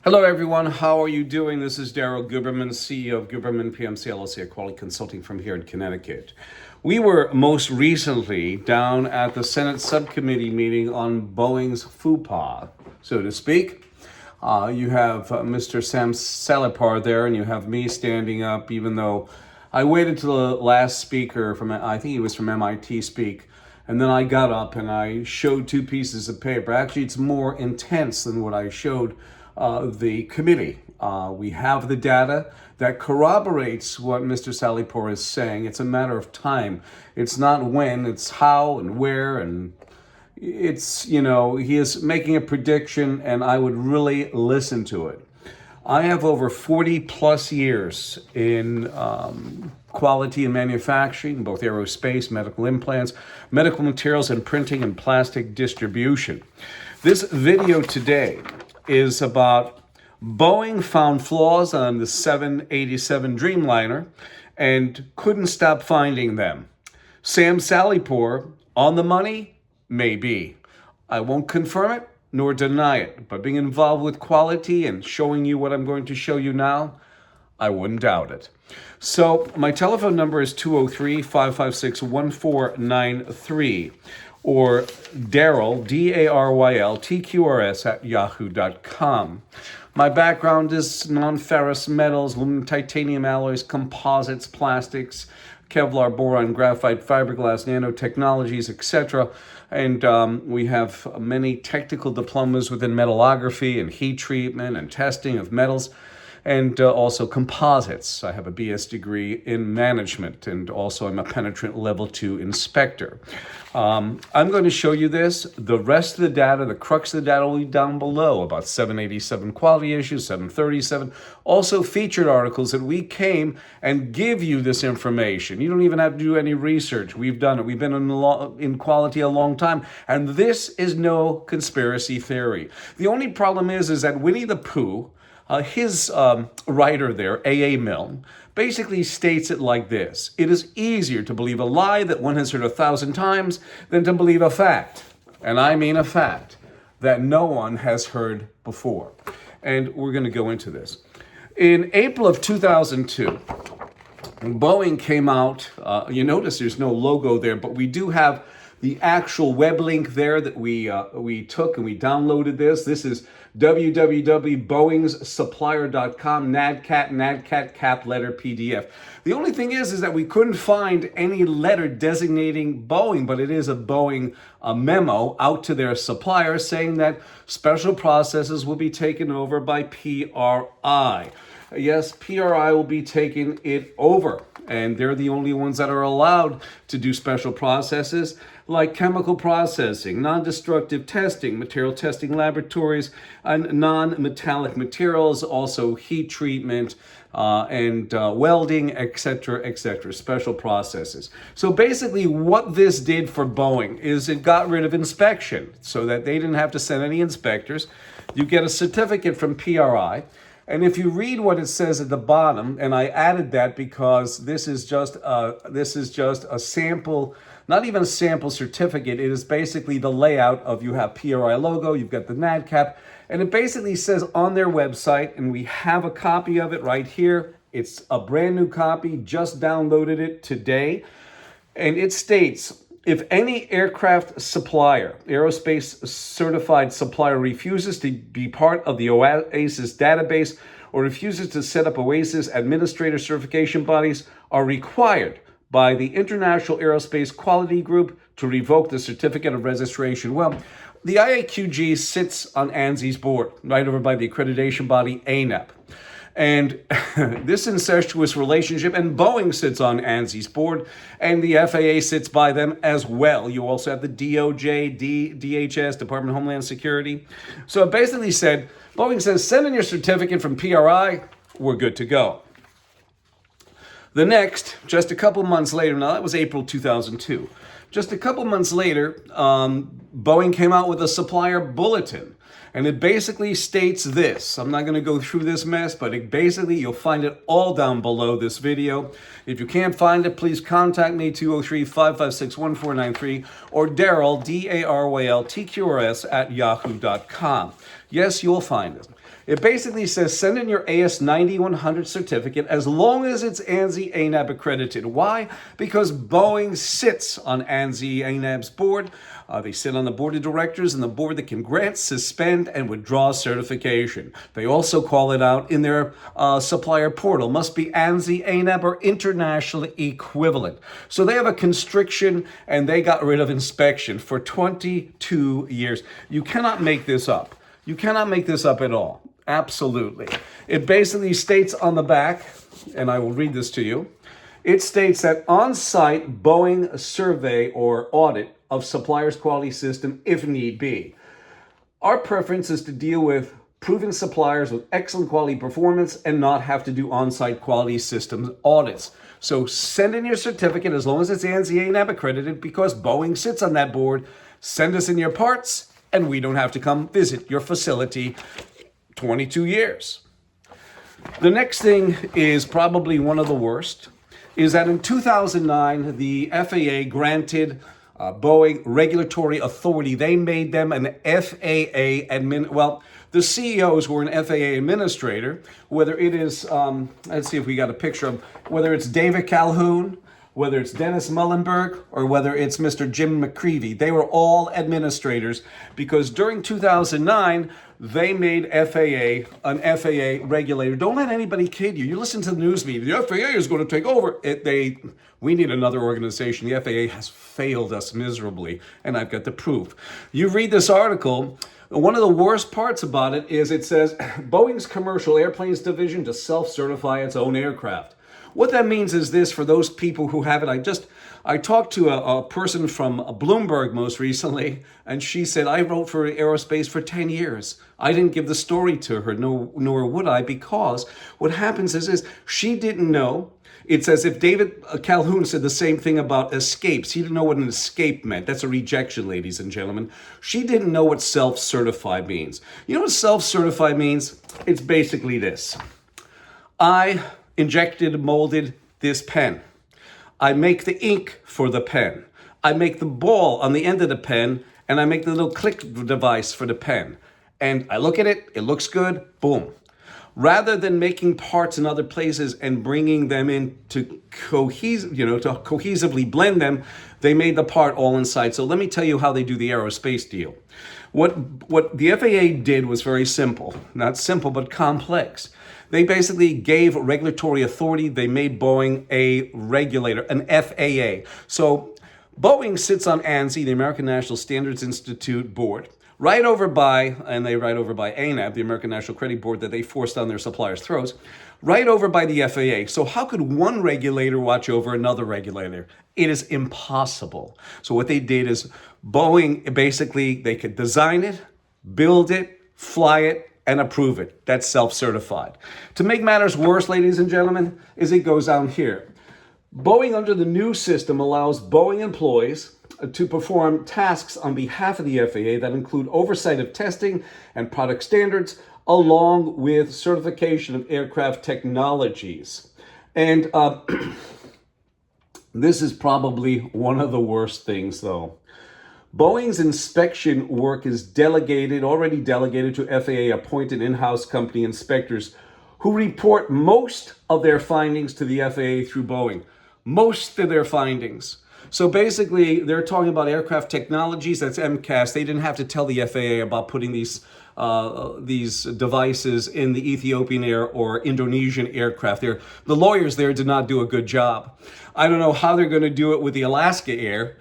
Hello, everyone. How are you doing? This is Daryl Guberman, CEO of Guberman PMC LLC, a quality consulting firm here in Connecticut. We were most recently down at the Senate subcommittee meeting on Boeing's FUPA, so to speak. You have Mr. Salepour there, and you have me standing up, even though I waited till the last speaker from, I think he was from MIT, speak. And then I got up and I showed two pieces of paper. Actually, it's more intense than what I showed the committee. We have the data that corroborates what Mr. Salepour is saying. It's a matter of time. It's not when, it's how and where, and it's, he is making a prediction, and I would really listen to it. I have over 40 plus years in quality and manufacturing, both aerospace, medical implants, medical materials, and printing and plastic distribution. This video today is about Boeing found flaws on the 787 Dreamliner and couldn't stop finding them. Sam Salepour, on the money? Maybe. I won't confirm it nor deny it, but being involved with quality and showing you what I'm going to show you now, I wouldn't doubt it. So my telephone number is 203-556-1493 or Daryl, D-A-R-Y-L, T-Q-R-S at yahoo.com. My background is non-ferrous metals, aluminum, titanium alloys, composites, plastics, Kevlar, boron, graphite, fiberglass, nanotechnologies, etc. And we have many technical diplomas within metallography and heat treatment and testing of metals, and also composites. I have a BS degree in management, and also I'm a penetrant level 2 inspector. I'm going to show you this. The rest of the data, the crux of the data will be down below about 787 quality issues, 737, also featured articles that we came and give you this information. You don't even have to do any research. We've done it. We've been in quality a long time, and this is no conspiracy theory. The only problem is that Winnie the Pooh, his writer there, A.A. Milne, basically states it like this: it is easier to believe a lie that one has heard 1,000 times than to believe a fact, and I mean a fact, that no one has heard before. And we're going to go into this. In April of 2002, Boeing came out, you notice there's no logo there, but we do have the actual web link there that we took and we downloaded this. This is www.boeingssupplier.com, NADCAT, cap letter PDF. The only thing is that we couldn't find any letter designating Boeing, but it is a Boeing memo out to their supplier saying that special processes will be taken over by PRI. Yes, PRI will be taking it over, and they're the only ones that are allowed to do special processes like chemical processing, non-destructive testing, material testing laboratories, and non-metallic materials, also heat treatment and welding, etc., special processes. So basically what this did for Boeing is it got rid of inspection so that they didn't have to send any inspectors. You get a certificate from PRI. And if you read what it says at the bottom, and I added that because this is just a sample, not even a sample certificate. It is basically the layout of, you have PRI logo, you've got the NADCAP, and it basically says on their website, and we have a copy of it right here. It's a brand new copy, just downloaded it today, and it states, if any aircraft supplier, aerospace certified supplier, refuses to be part of the OASIS database or refuses to set up OASIS, administrator certification bodies are required by the International Aerospace Quality Group to revoke the certificate of registration. Well, the IAQG sits on ANSI's board, right over by the accreditation body ANAP. And this incestuous relationship, and Boeing sits on ANSI's board, and the FAA sits by them as well. You also have the DOJ, DHS, Department of Homeland Security. So it basically said, Boeing says, send in your certificate from PRI, we're good to go. The next, just a couple months later, now that was April 2002, just a couple months later, Boeing came out with a supplier bulletin. And it basically states this. I'm not going to go through this mess, but you'll find it all down below this video. If you can't find it, please contact me, 203-556-1493, or Daryl, D-A-R-Y-L, T-Q-R-S, at yahoo.com. Yes, you'll find it. It basically says send in your AS 9100 certificate as long as it's ANSI ANAB accredited. Why? Because Boeing sits on ANSI ANAB's board. They sit on the board of directors and the board that can grant, suspend, and withdraw certification. They also call it out in their supplier portal. Must be ANSI ANAB or international equivalent. So they have a constriction, and they got rid of inspection for 22 years. You cannot make this up. You cannot make this up at all. Absolutely. It basically states on the back, and I will read this to you. It states that on-site Boeing survey or audit of supplier's quality system if need be. Our preference is to deal with proven suppliers with excellent quality performance and not have to do on-site quality systems audits. So send in your certificate as long as it's ANSI ANAB accredited, because Boeing sits on that board. Send us in your parts and we don't have to come visit your facility. 22 years. The next thing is probably one of the worst, is that in 2009, the FAA granted Boeing regulatory authority. They made them an FAA admin. Well, the CEOs were an FAA administrator, whether it is, let's see if we got a picture of, whether it's David Calhoun, whether it's Dennis Muhlenberg, or whether it's Mr. Jim McCreevy. They were all administrators because during 2009, they made FAA an FAA regulator. Don't let anybody kid you. You listen to the news media. The FAA is going to take over. We need another organization. The FAA has failed us miserably, and I've got the proof. You read this article. One of the worst parts about it is it says Boeing's commercial airplanes division to self-certify its own aircraft. What that means is this for those people who have it. I talked to a person from Bloomberg most recently, and she said, I wrote for aerospace for 10 years. I didn't give the story to her, nor would I, because what happens is she didn't know. It's as if David Calhoun said the same thing about escapes. He didn't know what an escape meant. That's a rejection, ladies and gentlemen. She didn't know what self-certify means. You know what self-certify means? It's basically this. I injected, molded this pen. I make the ink for the pen. I make the ball on the end of the pen, and I make the little click device for the pen. And I look at it, it looks good, boom. Rather than making parts in other places and bringing them in to cohesively blend them, they made the part all inside. So let me tell you how they do the aerospace deal. What the FAA did was very simple. Not simple, but complex. They basically gave regulatory authority. They made Boeing a regulator, an FAA. So Boeing sits on ANSI, the American National Standards Institute board, right over by ANAB, the American National Credit Board that they forced on their suppliers' throats, right over by the FAA. So how could one regulator watch over another regulator? It is impossible. So what they did is Boeing, basically, they could design it, build it, fly it, and approve it. That's self-certified. To make matters worse, ladies and gentlemen, is it goes down here. Boeing, under the new system, allows Boeing employees to perform tasks on behalf of the FAA that include oversight of testing and product standards, along with certification of aircraft technologies. And this is probably one of the worst things, though. Boeing's inspection work is already delegated to FAA-appointed in-house company inspectors who report most of their findings to the FAA through Boeing. Most of their findings. So basically, they're talking about aircraft technologies, that's MCAS. They didn't have to tell the FAA about putting these devices in the Ethiopian Air or Indonesian aircraft. The lawyers there did not do a good job. I don't know how they're going to do it with the Alaska Air.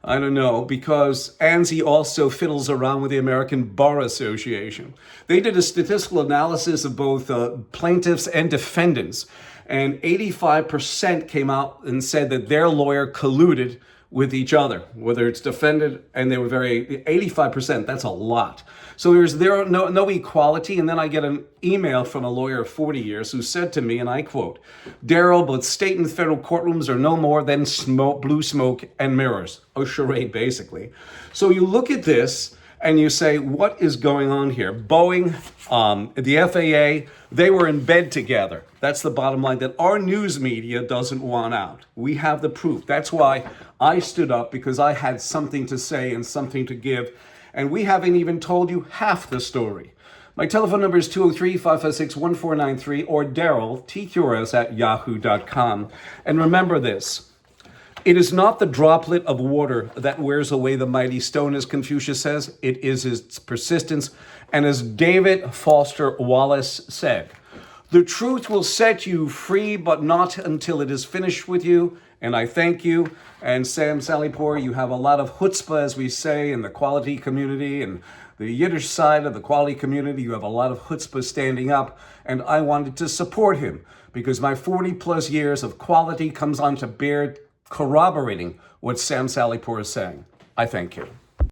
I don't know, because ANSI also fiddles around with the American Bar Association. They did a statistical analysis of both plaintiffs and defendants, and 85% came out and said that their lawyer colluded with each other, whether it's defended, and they were 85%, that's a lot. So there's no equality, and then I get an email from a lawyer of 40 years who said to me, and I quote, Daryl, but state and federal courtrooms are no more than blue smoke and mirrors. A charade, basically. So you look at this, and you say, what is going on here? Boeing, the FAA, they were in bed together. That's the bottom line that our news media doesn't want out. We have the proof. That's why I stood up, because I had something to say and something to give. And we haven't even told you half the story. My telephone number is 203-556-1493 or Daryl, tcuras@yahoo.com. And remember this, it is not the droplet of water that wears away the mighty stone, as Confucius says. It is its persistence. And as David Foster Wallace said, the truth will set you free, but not until it is finished with you. And I thank you. And Sam Salepour, you have a lot of chutzpah, as we say, in the quality community and the Yiddish side of the quality community. You have a lot of chutzpah standing up. And I wanted to support him because my 40 plus years of quality comes on to bear corroborating what Sam Salepour is saying. I thank you.